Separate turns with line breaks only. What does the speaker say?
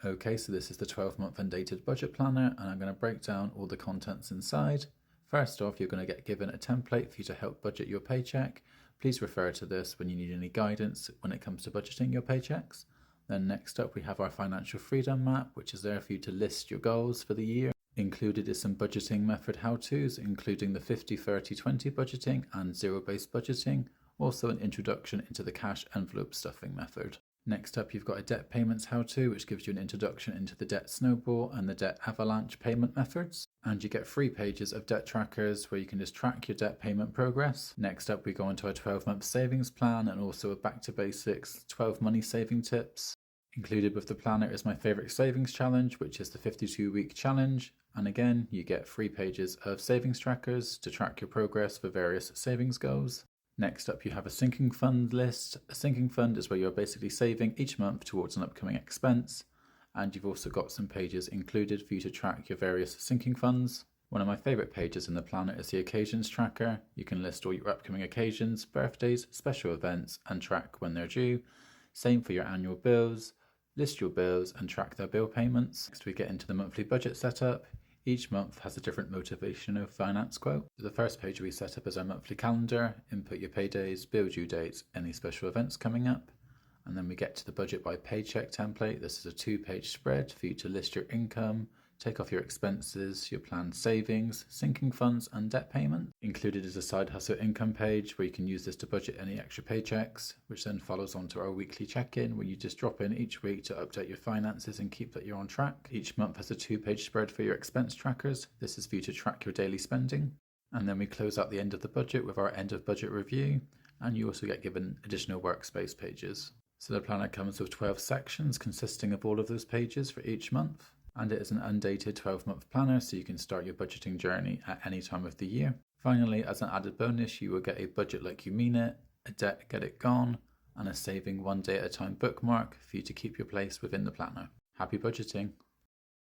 Okay, so this is the 12-month undated budget planner, and I'm going to break down all the contents inside. First off, you're going to get given a template for you to help budget your paycheck. Please refer to this when you need any guidance when it comes to budgeting your paychecks. Then next up, we have our financial freedom map, which is there for you to list your goals for the year. Included is some budgeting method how-tos, including the 50-30-20 budgeting and zero-based budgeting, also an introduction into the cash envelope stuffing method. Next up, you've got a debt payments how-to, which gives you an introduction into the debt snowball and the debt avalanche payment methods. And you get 3 pages of debt trackers where you can just track your debt payment progress. Next up, we go into a 12-month savings plan and also a back to basics 12 money saving tips. Included with the planner is my favorite savings challenge, which is the 52-week challenge. And again, you get 3 pages of savings trackers to track your progress for various savings goals. Next up, you have a sinking fund list. A sinking fund is where you're basically saving each month towards an upcoming expense. And you've also got some pages included for you to track your various sinking funds. One of my favourite pages in the planner is the occasions tracker. You can list all your upcoming occasions, birthdays, special events, and track when they're due. Same for your annual bills. List your bills and track their bill payments. Next, we get into the monthly budget setup. Each month has a different motivational finance quote. The first page we set up is our monthly calendar. Input your paydays, bill due dates, any special events coming up. And then we get to the budget by paycheck template. This is a 2-page spread for you to list your income, take off your expenses, your planned savings, sinking funds, and debt payment. Included is a side hustle income page where you can use this to budget any extra paychecks, which then follows on to our weekly check-in where you just drop in each week to update your finances and keep that you're on track. Each month has a 2-page spread for your expense trackers. This is for you to track your daily spending. And then we close out the end of the budget with our end of budget review, and you also get given additional workspace pages. So the planner comes with 12 sections consisting of all of those pages for each month. And it is an undated 12-month planner, so you can start your budgeting journey at any time of the year. Finally, as an added bonus, you will get a budget like you mean it, a debt get it gone, and a saving one day at a time bookmark for you to keep your place within the planner. Happy budgeting!